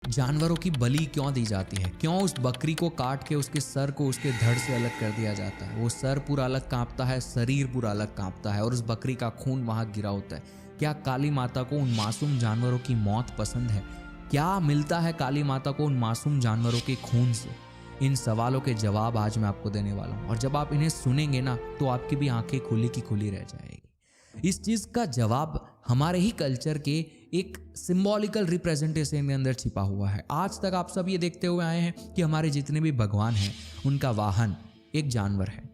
जानवरों की बलि क्यों दी जाती है? क्यों उस बकरी को काट के उसके सर को उसके धड़ से अलग कर दिया जाता है? वो सर पूरा अलग कांपता है, शरीर पूरा अलग कांपता है और उस बकरी का खून वहां गिरा होता है। क्या काली माता को उन मासूम जानवरों की मौत पसंद है? क्या मिलता है काली माता को उन मासूम जानवरों के खून से? इन सवालों के जवाब आज मैं आपको देने वाला हूं और जब आप इन्हें सुनेंगे ना तो आपकी भी आंखें खुली की खुली रह जाएगी। इस चीज का जवाब हमारे ही कल्चर के एक सिंबॉलिकल रिप्रेजेंटेशन के अंदर छिपा हुआ है। आज तक आप सब ये देखते हुए आए हैं कि हमारे जितने भी भगवान हैं उनका वाहन एक जानवर है।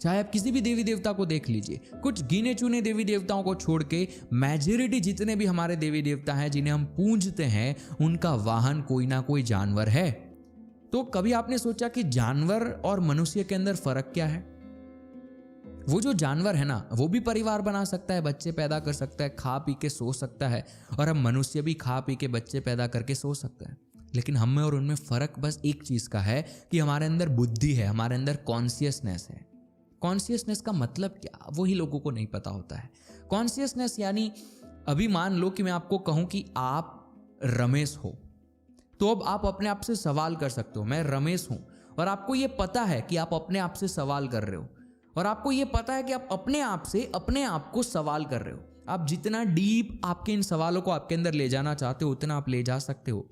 चाहे आप किसी भी देवी देवता को देख लीजिए, कुछ गिने चुने देवी देवताओं को छोड़ के मेजॉरिटी जितने भी हमारे देवी देवता हैं जिन्हें हम पूजते हैं उनका वाहन कोई ना कोई जानवर है। तो कभी आपने सोचा कि जानवर और मनुष्य के अंदर फर्क क्या है? वो जो जानवर है ना वो भी परिवार बना सकता है, बच्चे पैदा कर सकता है, खा पी के सो सकता है, और हम मनुष्य भी खा पी के बच्चे पैदा करके सो सकते हैं। लेकिन हम में और उनमें फर्क बस एक चीज का है कि हमारे अंदर बुद्धि है, हमारे अंदर कॉन्शियसनेस है। कॉन्शियसनेस का मतलब क्या, वही लोगों को नहीं पता होता है। कॉन्शियसनेस यानी अभी मान लो कि मैं आपको कहूं कि आप रमेश हो, तो अब आप अपने आप से सवाल कर सकते हो मैं रमेश हूं, और आपको यह पता है कि आप अपने आप से सवाल कर रहे हो, और आपको यह पता है कि आप अपने आप से अपने आप को सवाल कर रहे हो। आप जितना डीप आपके इन सवालों को आपके अंदर ले जाना चाहते हो उतना आप ले जा सकते हो।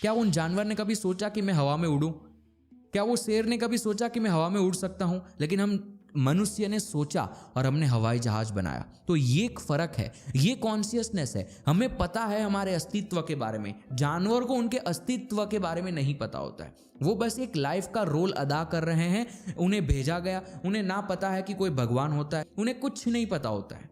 क्या उन जानवर ने कभी सोचा कि मैं हवा में उड़ूं? क्या वो शेर ने कभी सोचा कि मैं हवा में उड़ सकता हूं? लेकिन हम मनुष्य ने सोचा और हमने हवाई जहाज बनाया। तो ये एक फर्क है, ये कॉन्शियसनेस है। हमें पता है हमारे अस्तित्व के बारे में, जानवर को उनके अस्तित्व के बारे में नहीं पता होता है। वो बस एक लाइफ का रोल अदा कर रहे हैं, उन्हें भेजा गया, उन्हें ना पता है कि कोई भगवान होता है, उन्हें कुछ नहीं पता होता है।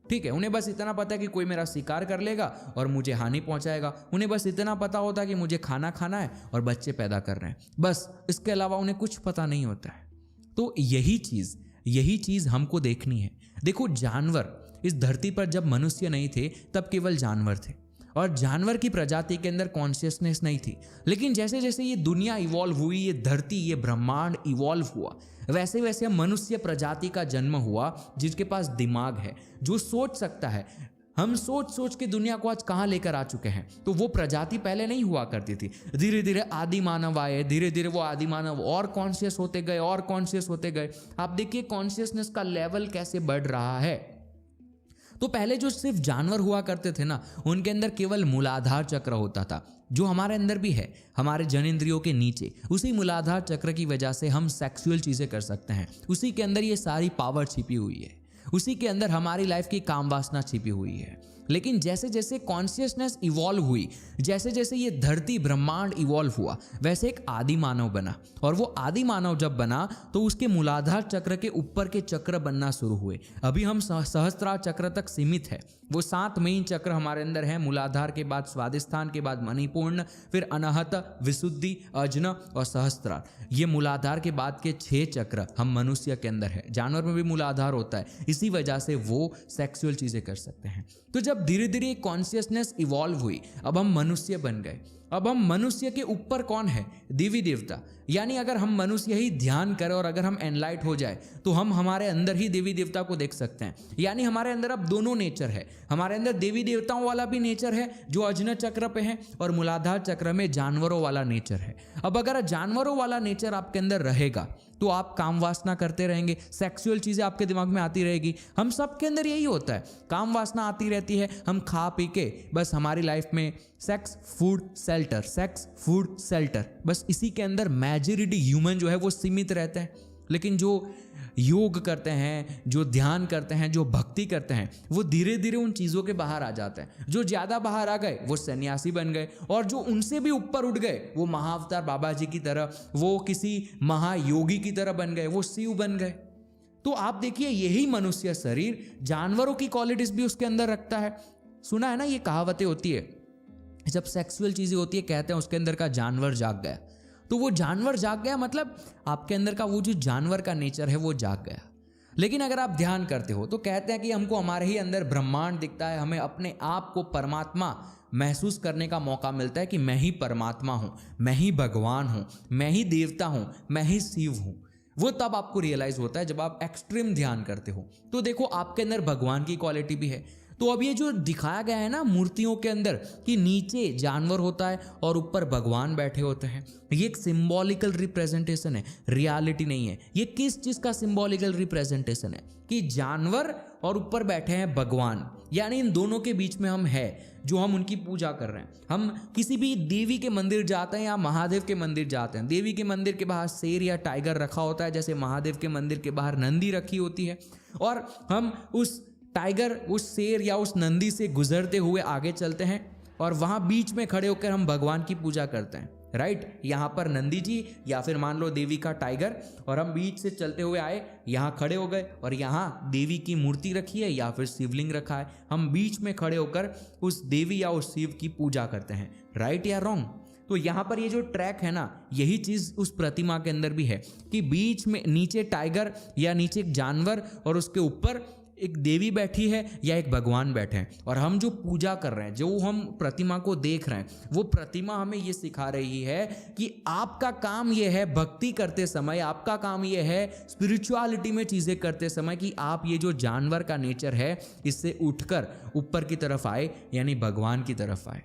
ठीक है, उन्हें बस इतना पता है कि कोई मेरा शिकार कर लेगा और मुझे हानि पहुंचाएगा। उन्हें बस इतना पता होता है कि मुझे खाना खाना है और बच्चे पैदा कर रहे हैं, बस इसके अलावा उन्हें कुछ पता नहीं होता है। तो यही चीज हमको देखनी है। देखो, जानवर इस धरती पर जब मनुष्य नहीं थे तब केवल जानवर थे और जानवर की प्रजाति के अंदर कॉन्शियसनेस नहीं थी। लेकिन जैसे जैसे ये दुनिया इवॉल्व हुई, ये धरती, ये ब्रह्मांड इवॉल्व हुआ, वैसे वैसे मनुष्य प्रजाति का जन्म हुआ जिसके पास दिमाग है, जो सोच सकता है। हम सोच सोच के दुनिया को आज कहाँ लेकर आ चुके हैं। तो वो प्रजाति पहले नहीं हुआ करती थी, धीरे धीरे आदि मानव आए, धीरे धीरे वो आदि मानव और कॉन्शियस होते गए और कॉन्शियस होते गए। आप देखिए कॉन्शियसनेस का लेवल कैसे बढ़ रहा है। तो पहले जो सिर्फ जानवर हुआ करते थे ना, उनके अंदर केवल मूलाधार चक्र होता था, जो हमारे अंदर भी है, हमारे जनेंद्रियों के नीचे। उसी मूलाधार चक्र की वजह से हम सेक्सुअल चीजें कर सकते हैं। उसी के अंदर ये सारी पावर छिपी हुई है, उसी के अंदर हमारी लाइफ की काम वासना छिपी हुई है। लेकिन जैसे जैसे कॉन्शियसनेस इवॉल्व हुई, जैसे जैसे ये धरती ब्रह्मांड इवॉल्व हुआ, वैसे एक आदि मानव बना। और वो आदि मानव जब बना तो उसके मूलाधार चक्र के ऊपर के चक्र बनना शुरू हुए। अभी हम सहस्त्रार चक्र तक सीमित है। वो 7 मेन चक्र हमारे अंदर है, मूलाधार के बाद स्वादिष्ठान के बाद मणिपूर्ण, फिर अनाहत, विशुद्धि, अजन और सहस्त्रार। ये मूलाधार के बाद के 6 चक्र हम मनुष्य के अंदर है। जानवर में भी मूलाधार होता है, इसी वजह से वो सेक्सुअल चीजें कर सकते हैं। तो जब धीरे धीरे कॉन्शियसनेस इवॉल्व हुई, अब हम मनुष्य बन गए। अब हम मनुष्य के ऊपर कौन है? देवी देवता। यानी अगर हम मनुष्य ही ध्यान करें और अगर हम एनलाइट हो जाए तो हम हमारे अंदर ही देवी देवता को देख सकते हैं। यानी हमारे अंदर अब दोनों नेचर है। हमारे अंदर देवी देवताओं वाला भी नेचर है जो अजन चक्र पे है, और मूलाधार चक्र में जानवरों वाला नेचर है। अब अगर जानवरों वाला नेचर आपके अंदर रहेगा तो आप काम वासना करते रहेंगे, सेक्सुअल चीजें आपके दिमाग में आती रहेगी। हम सब के अंदर यही होता है, काम वासना आती रहती है। हम खा पी के बस हमारी लाइफ में sex food shelter, sex food shelter, बस इसी के अंदर मेजॉरिटी ह्यूमन जो है वो सीमित रहते हैं। लेकिन जो योग करते हैं, जो ध्यान करते हैं, जो भक्ति करते हैं, वो धीरे धीरे उन चीज़ों के बाहर आ जाते हैं। जो ज़्यादा बाहर आ गए वो सन्यासी बन गए, और जो उनसे भी ऊपर उठ गए वो महाअवतार बाबा जी की तरह, वो किसी महायोगी की तरह बन गए, वो शिव बन गए। तो आप देखिए यही मनुष्य शरीर जानवरों की क्वालिटीज भी उसके अंदर रखता है। सुना है ना, ये कहावतें होती है, जब सेक्सुअल चीजें होती है कहते हैं उसके अंदर का जानवर जाग गया। तो वो जानवर जाग गया मतलब आपके अंदर का वो जो जानवर का नेचर है वो जाग गया। लेकिन अगर आप ध्यान करते हो तो कहते हैं कि हमको हमारे ही अंदर ब्रह्मांड दिखता है, हमें अपने आप को परमात्मा महसूस करने का मौका मिलता है कि मैं ही परमात्मा हूं, मैं ही भगवान हूं, मैं ही देवता हूं, मैं ही शिव हूं। वो तब आपको रियलाइज होता है जब आप एक्सट्रीम ध्यान करते हो। तो देखो आपके अंदर भगवान की क्वालिटी भी है। तो अब ये जो दिखाया गया है ना मूर्तियों के अंदर कि नीचे जानवर होता है और ऊपर भगवान बैठे होते हैं, ये एक सिंबॉलिकल रिप्रेजेंटेशन है, रियलिटी नहीं है। ये किस चीज का सिंबॉलिकल रिप्रेजेंटेशन है कि जानवर और ऊपर बैठे हैं भगवान, यानी इन दोनों के बीच में हम है जो हम उनकी पूजा कर रहे हैं। हम किसी भी देवी के मंदिर जाते हैं या महादेव के मंदिर जाते हैं, देवी के मंदिर के बाहर शेर या टाइगर रखा होता है, जैसे महादेव के मंदिर के बाहर नंदी रखी होती है, और हम उस टाइगर, उस शेर या उस नंदी से गुजरते हुए आगे चलते हैं और वहाँ बीच में खड़े होकर हम भगवान की पूजा करते हैं, राइट। यहाँ पर नंदी जी या फिर मान लो देवी का टाइगर, और हम बीच से चलते हुए आए, यहाँ खड़े हो गए और यहाँ देवी की मूर्ति रखी है या फिर शिवलिंग रखा है, हम बीच में खड़े होकर उस देवी या उस शिव की पूजा करते हैं, राइट या रॉन्ग। तो यहाँ पर ये जो ट्रैक है ना, यही चीज़ उस प्रतिमा के अंदर भी है कि बीच में नीचे टाइगर या नीचे एक जानवर और उसके ऊपर एक देवी बैठी है या एक भगवान बैठे हैं, और हम जो पूजा कर रहे हैं, जो हम प्रतिमा को देख रहे हैं, वो प्रतिमा हमें ये सिखा रही है कि आपका काम ये है भक्ति करते समय, आपका काम ये है स्पिरिचुअलिटी में चीज़ें करते समय कि आप ये जो जानवर का नेचर है इससे उठकर ऊपर की तरफ आए, यानी भगवान की तरफ आए।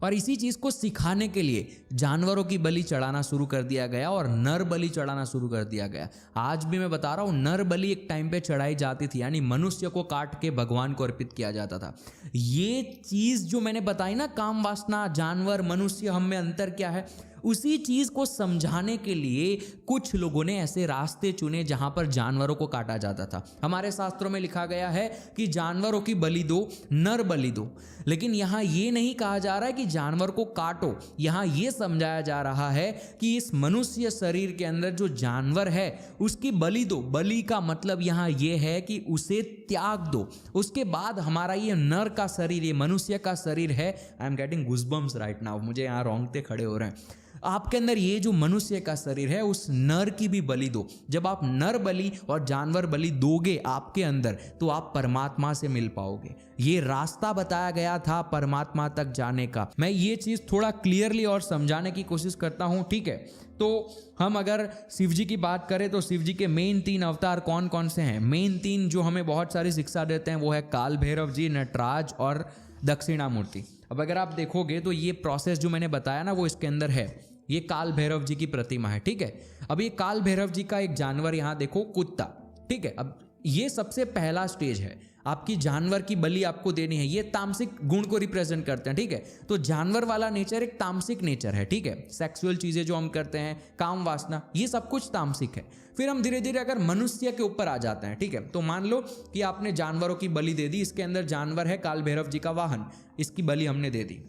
और इसी चीज़ को सिखाने के लिए जानवरों की बलि चढ़ाना शुरू कर दिया गया और नर बलि चढ़ाना शुरू कर दिया गया। आज भी मैं बता रहा हूँ, नर बलि एक टाइम पे चढ़ाई जाती थी, यानी मनुष्य को काट के भगवान को अर्पित किया जाता था। ये चीज़ जो मैंने बताई ना, काम वासना, जानवर, मनुष्य, हम में अंतर क्या है, उसी चीज़ को समझाने के लिए कुछ लोगों ने ऐसे रास्ते चुने जहां पर जानवरों को काटा जाता था। हमारे शास्त्रों में लिखा गया है कि जानवरों की बलि दो, नर बलि दो, लेकिन यहाँ ये नहीं कहा जा रहा है कि जानवर को काटो। यहाँ ये समझाया जा रहा है कि इस मनुष्य शरीर के अंदर जो जानवर है उसकी बलि दो। बलि का मतलब यहाँ ये है कि उसे त्याग दो। उसके बाद हमारा ये नर का शरीर, ये मनुष्य का शरीर है, I am getting goosebumps right now, मुझे यहाँ रोंगटे खड़े हो रहे हैं। आपके अंदर ये जो मनुष्य का शरीर है, उस नर की भी बलि दो। जब आप नर बलि और जानवर बलि दोगे आपके अंदर, तो आप परमात्मा से मिल पाओगे। ये रास्ता बताया गया था परमात्मा तक जाने का। मैं ये चीज़ थोड़ा क्लियरली और समझाने की कोशिश करता हूँ, ठीक है। तो हम अगर शिव जी की बात करें तो शिव जी के मेन 3 अवतार कौन कौन से हैं? मेन 3 जो हमें बहुत सारी शिक्षा देते हैं वो है काल भैरव जी, नटराज और दक्षिणामूर्ति। अब अगर आप देखोगे तो ये प्रोसेस जो मैंने बताया ना, वो इसके अंदर है। ये काल भैरव जी की प्रतिमा है, ठीक है। अब ये काल भैरव जी का एक जानवर यहाँ देखो, कुत्ता, ठीक है। अब ये सबसे पहला स्टेज है, आपकी जानवर की बलि आपको देनी है। ये तामसिक गुण को रिप्रेजेंट करते हैं, ठीक है। तो जानवर वाला नेचर एक तामसिक नेचर है, ठीक है। सेक्सुअल चीजें जो हम करते हैं, काम वासना, ये सब कुछ तामसिक है। फिर हम धीरे धीरे अगर मनुष्य के ऊपर आ जाते हैं, ठीक है। तो मान लो कि आपने जानवरों की बलि दे दी, इसके अंदर जानवर है काल भैरव जी का वाहन, इसकी बलि हमने दे दी।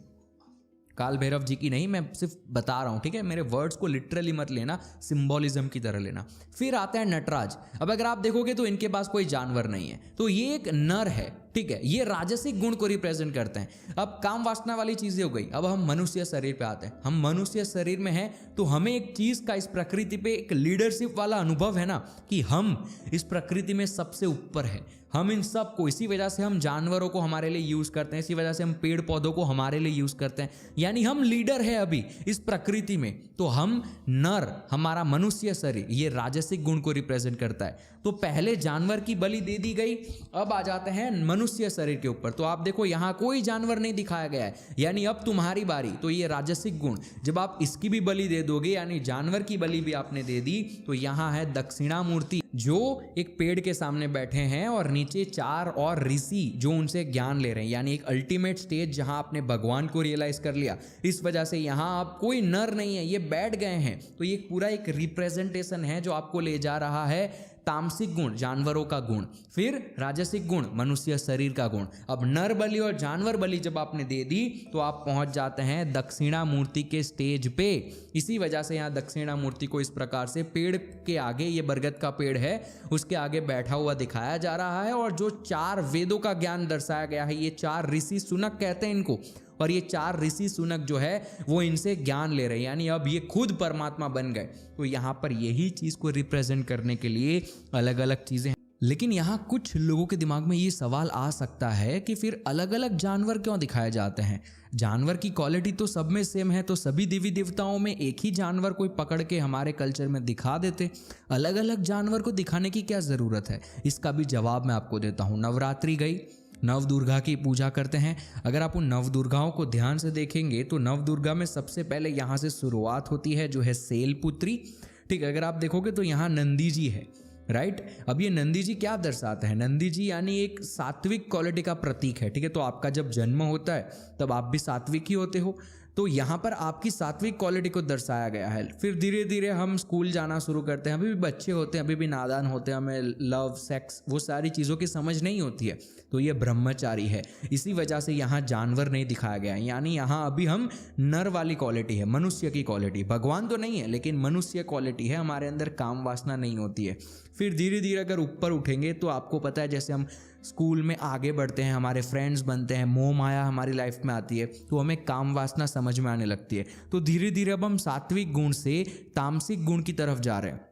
काल भैरव जी की नहीं, मैं सिर्फ बता रहा हूं, ठीक है। मेरे वर्ड्स को लिटरली मत लेना, सिंबॉलिज्म की तरह लेना। फिर आता है नटराज। अब अगर आप देखोगे तो इनके पास कोई जानवर नहीं है, तो ये एक नर है, ठीक है। ये राजसिक गुण को रिप्रेजेंट करते हैं। अब काम वासना वाली चीजें हो गई। अब हम मनुष्य शरीर पे आते हैं। हम मनुष्य शरीर में हैं तो हमें एक चीज का इस प्रकृति पे एक लीडरशिप वाला अनुभव है ना, कि हम इस प्रकृति में सबसे ऊपर है। हम इन सब को, इसी वजह से हम जानवरों को हमारे लिए यूज करते हैं, इसी वजह से हम पेड़ पौधों को हमारे लिए यूज करते हैं, यानी हम लीडर है अभी इस प्रकृति में। तो हम नर, हमारा मनुष्य शरीर, ये राजसिक गुण को रिप्रेजेंट करता है। तो पहले जानवर की बलि दे दी गई, अब आ जाते हैं मनुष्य शरीर के ऊपर। तो आप देखो यहाँ कोई जानवर नहीं दिखाया गया है, यानी अब तुम्हारी बारी। तो ये राजसिक गुण, जब आप इसकी भी बलि दे दोगे, यानी जानवर की बलि भी आपने दे दी, तो यहाँ है दक्षिणामूर्ति, जो एक पेड़ के सामने बैठे हैं और नीचे 4 और ऋषि जो उनसे ज्ञान ले रहे हैं, यानी एक अल्टीमेट स्टेज जहां आपने भगवान को रियलाइज कर लिया। इस वजह से यहाँ आप कोई नर नहीं है, ये बैठ गए हैं। तो ये पूरा एक रिप्रेजेंटेशन है जो आपको ले जा रहा है तामसिक गुण, जानवरों का गुण, फिर राजसिक गुण, मनुष्य शरीर का गुण। अब नर बलि और जानवर बलि जब आपने दे दी तो आप पहुंच जाते हैं दक्षिणामूर्ति के स्टेज पे। इसी वजह से यहाँ दक्षिणामूर्ति को इस प्रकार से पेड़ के आगे, ये बरगद का पेड़ है, उसके आगे बैठा हुआ दिखाया जा रहा है। और जो 4 वेदों का ज्ञान दर्शाया गया है, ये 4 ऋषि सुनक कहते हैं इनको, और ये 4 ऋषि सुनक जो है वो इनसे ज्ञान ले रहे हैं, यानी अब ये खुद परमात्मा बन गए। तो यहाँ पर यही चीज को रिप्रेजेंट करने के लिए अलग अलग चीजें हैं। लेकिन यहाँ कुछ लोगों के दिमाग में ये सवाल आ सकता है कि फिर अलग अलग जानवर क्यों दिखाए जाते हैं? जानवर की क्वालिटी तो सब में सेम है, तो सभी देवी देवताओं में एक ही जानवर कोई पकड़ के हमारे कल्चर में दिखा देते, अलग अलग जानवर को दिखाने की क्या ज़रूरत है? इसका भी जवाब मैं आपको देता हूँ। नवरात्रि गई, नव दुर्गा की पूजा करते हैं। अगर आप उन नव दुर्गाओं को ध्यान से देखेंगे तो नव दुर्गा में सबसे पहले यहाँ से शुरुआत होती है जो है शैलपुत्री। ठीक है, अगर आप देखोगे तो यहाँ नंदी जी है, राइट। अब ये नंदी जी क्या दर्शाते हैं? नंदी जी यानी एक सात्विक क्वालिटी का प्रतीक है। ठीक है, तो आपका जब जन्म होता है तब आप भी सात्विक ही होते हो, तो यहाँ पर आपकी सात्विक क्वालिटी को दर्शाया गया है। फिर धीरे धीरे हम स्कूल जाना शुरू करते हैं, अभी भी बच्चे होते हैं, अभी भी नादान होते हैं, हमें लव सेक्स वो सारी चीज़ों की समझ नहीं होती है, तो ये ब्रह्मचारी है। इसी वजह से यहाँ जानवर नहीं दिखाया गया है, यानी यहाँ अभी हम नर वाली क्वालिटी है, मनुष्य की क्वालिटी। भगवान तो नहीं है लेकिन मनुष्य क्वालिटी है, हमारे अंदर काम वासना नहीं होती है। फिर धीरे धीरे अगर ऊपर उठेंगे तो आपको पता है जैसे हम स्कूल में आगे बढ़ते हैं, हमारे फ्रेंड्स बनते हैं, मोह माया हमारी लाइफ में आती है, तो हमें काम वासना समझ में आने लगती है। तो धीरे धीरे अब हम सात्विक गुण से तामसिक गुण की तरफ जा रहे हैं।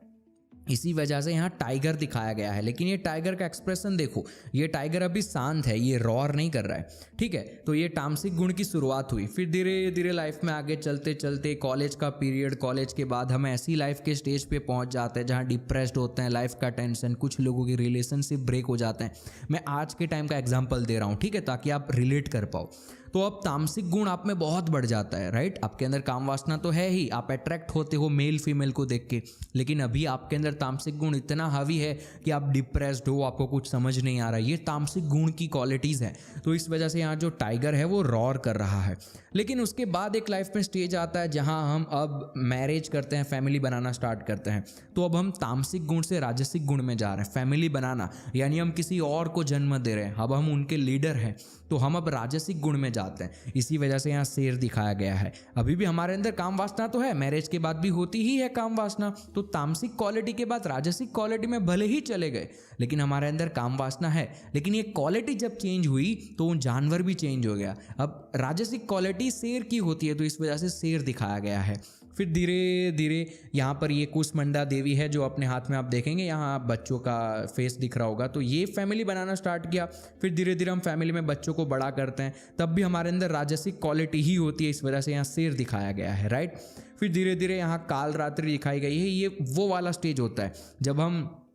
इसी वजह से यहाँ टाइगर दिखाया गया है, लेकिन ये टाइगर का एक्सप्रेशन देखो, ये टाइगर अभी शांत है, ये रॉर नहीं कर रहा है। ठीक है, तो ये तामसिक गुण की शुरुआत हुई। फिर धीरे धीरे लाइफ में आगे चलते चलते कॉलेज का पीरियड, कॉलेज के बाद हम ऐसी लाइफ के स्टेज पे पहुंच जाते हैं जहाँ डिप्रेस्ड होते हैं, लाइफ का टेंशन, कुछ लोगों की रिलेशनशिप ब्रेक हो जाते हैं। मैं आज के टाइम का एग्जाम्पल दे रहा हूँ, ठीक है, ताकि आप रिलेट कर पाओ। तो अब तामसिक गुण आप में बहुत बढ़ जाता है, राइट। आपके अंदर काम वासना तो है ही, आप अट्रैक्ट होते हो मेल फीमेल को देख के, लेकिन अभी आपके अंदर तामसिक गुण इतना हावी है कि आप डिप्रेस्ड हो, आपको कुछ समझ नहीं आ रहा है। ये तामसिक गुण की क्वालिटीज़ हैं, तो इस वजह से यहाँ जो टाइगर है वो रॉर कर रहा है। लेकिन उसके बाद एक लाइफ में स्टेज आता है जहाँ हम अब मैरिज करते हैं, फैमिली बनाना स्टार्ट करते हैं। तो अब हम तामसिक गुण से राजसिक गुण में जा रहे हैं, फैमिली बनाना, यानी हम किसी और को जन्म दे रहे हैं, अब हम उनके लीडर हैं, तो हम अब राजसिक गुण में जाते हैं। इसी वजह से यहाँ शेर दिखाया गया है। अभी भी हमारे अंदर काम वासना तो है, मैरिज के बाद भी होती ही है काम वासना, तो तामसिक क्वालिटी के बाद राजसिक क्वालिटी में भले ही चले गए, लेकिन हमारे अंदर काम वासना है। लेकिन ये क्वालिटी जब चेंज हुई तो वो जानवर भी चेंज हो गया। अब राजसिक क्वालिटी शेर की होती है, तो इस वजह से शेर दिखाया गया है। फिर धीरे धीरे यहाँ पर ये कुसमंडा देवी है जो अपने हाथ में आप देखेंगे, यहाँ बच्चों का फेस दिख रहा होगा, तो ये फैमिली बनाना स्टार्ट किया। फिर धीरे धीरे हम फैमिली में बच्चों को बड़ा करते हैं, तब भी हमारे अंदर राजसिक क्वालिटी ही होती है, इस वजह से यहाँ शेर दिखाया गया है, राइट। फिर धीरे धीरे यहाँ काल रात्रि दिखाई गई है। ये वो वाला स्टेज होता है जब हम,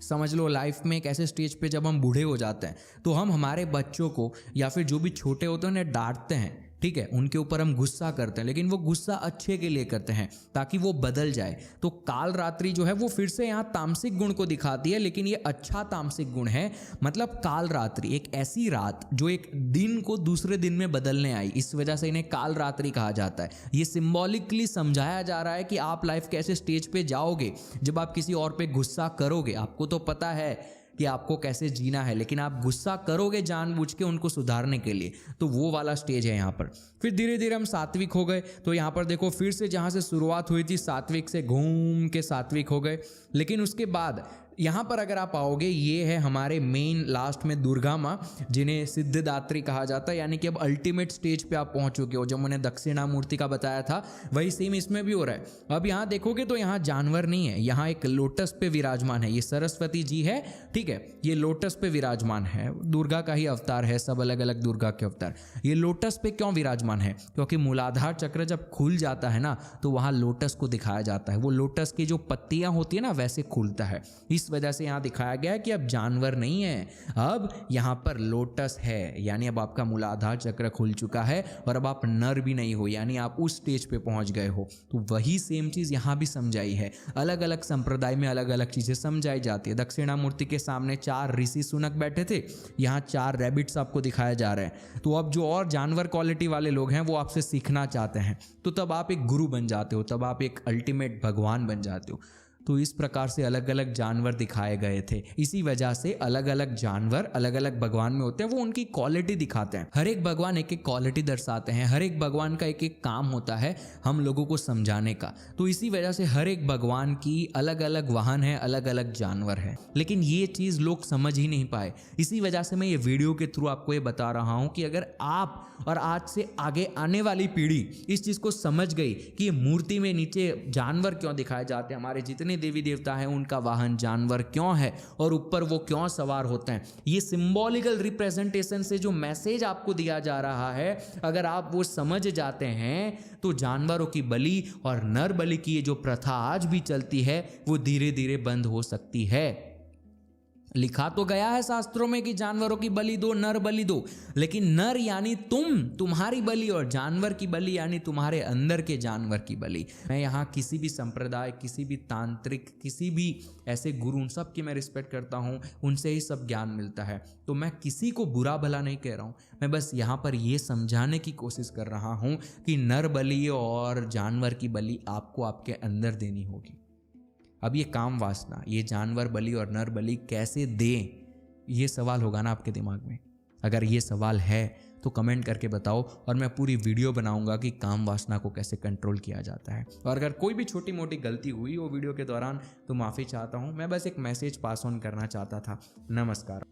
समझ लो लाइफ में एक ऐसे स्टेज पे जब हम बूढ़े हो जाते हैं, तो हम हमारे बच्चों को या फिर जो भी छोटे होते हैं उन्हें डांटते हैं, ठीक है, उनके ऊपर हम गुस्सा करते हैं, लेकिन वो गुस्सा अच्छे के लिए करते हैं ताकि वो बदल जाए। तो काल रात्रि जो है वो फिर से यहाँ तामसिक गुण को दिखाती है, लेकिन ये अच्छा तामसिक गुण है। मतलब काल रात्रि एक ऐसी रात जो एक दिन को दूसरे दिन में बदलने आई, इस वजह से इन्हें काल रात्रि कहा जाता है। ये सिंबॉलिकली समझाया जा रहा है कि आप लाइफ के ऐसे स्टेज पे जाओगे जब आप किसी और पे गुस्सा करोगे। आपको तो पता है कि आपको कैसे जीना है, लेकिन आप गुस्सा करोगे जानबूझ के उनको सुधारने के लिए, तो वो वाला स्टेज है यहाँ पर। फिर धीरे धीरे हम सात्विक हो गए, तो यहाँ पर देखो फिर से जहाँ से शुरुआत हुई थी सात्विक से घूम के सात्विक हो गए। लेकिन उसके बाद यहाँ पर अगर आप आओगे, ये है हमारे मेन लास्ट में दुर्गा माँ, जिन्हें सिद्धिदात्री कहा जाता है, यानी कि अब अल्टीमेट स्टेज पे आप पहुँच चुके हो। जब मैंने दक्षिणामूर्ति का बताया था वही सेम इसमें भी हो रहा है। अब यहाँ देखोगे तो यहाँ जानवर नहीं है, यहाँ एक लोटस पे विराजमान है, ये सरस्वती जी है, ठीक है, ये लोटस पे विराजमान है। दुर्गा का ही अवतार है, सब अलग अलग दुर्गा के अवतार। ये लोटस पे क्यों विराजमान है? क्योंकि मूलाधार चक्र जब खुल जाता है ना, तो वहाँ लोटस को दिखाया जाता है। वो लोटस की जो पत्तियाँ होती है ना, वैसे खुलता है। इस वजह से यहाँ दिखाया गया है कि अब जानवर नहीं है, अब यहाँ पर लोटस है, यानी अब आपका मूलाधार चक्र खुल चुका है और अब आप नर भी नहीं हो, यानी आप उस स्टेज पे पहुंच गए हो। तो वही सेम चीज यहाँ भी समझाई है। अलग अलग संप्रदाय में अलग अलग चीजें समझाई जाती है। दक्षिणामूर्ति के सामने 4 ऋषि सुनक बैठे थे, यहाँ 4 रैबिट्स आपको दिखाया जा रहे हैं। तो अब जो और जानवर क्वालिटी वाले लोग हैं वो आपसे सीखना चाहते हैं, तो तब आप एक गुरु बन जाते हो, तब आप एक अल्टीमेट भगवान बन जाते हो। तो इस प्रकार से अलग अलग जानवर दिखाए गए थे। इसी वजह से अलग अलग जानवर अलग अलग भगवान में होते हैं, वो उनकी क्वालिटी दिखाते हैं। हर एक भगवान एक एक क्वालिटी दर्शाते हैं, हर एक भगवान का एक एक काम होता है हम लोगों को समझाने का। तो इसी वजह से हर एक भगवान की अलग अलग वाहन है, अलग अलग जानवर है, लेकिन ये चीज़ लोग समझ ही नहीं पाए। इसी वजह से मैं ये वीडियो के थ्रू आपको ये बता रहा हूँ कि अगर आप और आज से आगे आने वाली पीढ़ी इस चीज़ को समझ गई कि ये मूर्ति में नीचे जानवर क्यों दिखाए जाते हैं, हमारे जितने देवी देवता हैं उनका वाहन जानवर क्यों है और ऊपर वो क्यों सवार होते हैं, ये सिंबॉलिकल रिप्रेजेंटेशन से जो मैसेज आपको दिया जा रहा है, अगर आप वो समझ जाते हैं तो जानवरों की बलि और नर बलि की ये जो प्रथा आज भी चलती है वो धीरे धीरे बंद हो सकती है। लिखा तो गया है शास्त्रों में कि जानवरों की बलि दो, नर बलि दो, लेकिन नर यानी तुम्हारी बलि, और जानवर की बलि यानी तुम्हारे अंदर के जानवर की बलि। मैं यहाँ किसी भी संप्रदाय, किसी भी तांत्रिक, किसी भी ऐसे गुरु, उन सब की मैं रिस्पेक्ट करता हूँ, उनसे ही सब ज्ञान मिलता है। तो मैं किसी को बुरा भला नहीं कह रहा हूँ, मैं बस यहाँ पर ये समझाने की कोशिश कर रहा हूँ कि नर बलि और जानवर की बलि आपको आपके अंदर देनी होगी। अब ये काम वासना, ये जानवर बलि और नर बलि कैसे दें, ये सवाल होगा ना आपके दिमाग में। अगर ये सवाल है तो कमेंट करके बताओ, और मैं पूरी वीडियो बनाऊंगा कि काम वासना को कैसे कंट्रोल किया जाता है। और अगर कोई भी छोटी मोटी गलती हुई वो वीडियो के दौरान तो माफ़ी चाहता हूँ। मैं बस एक मैसेज पास ऑन करना चाहता था। नमस्कार।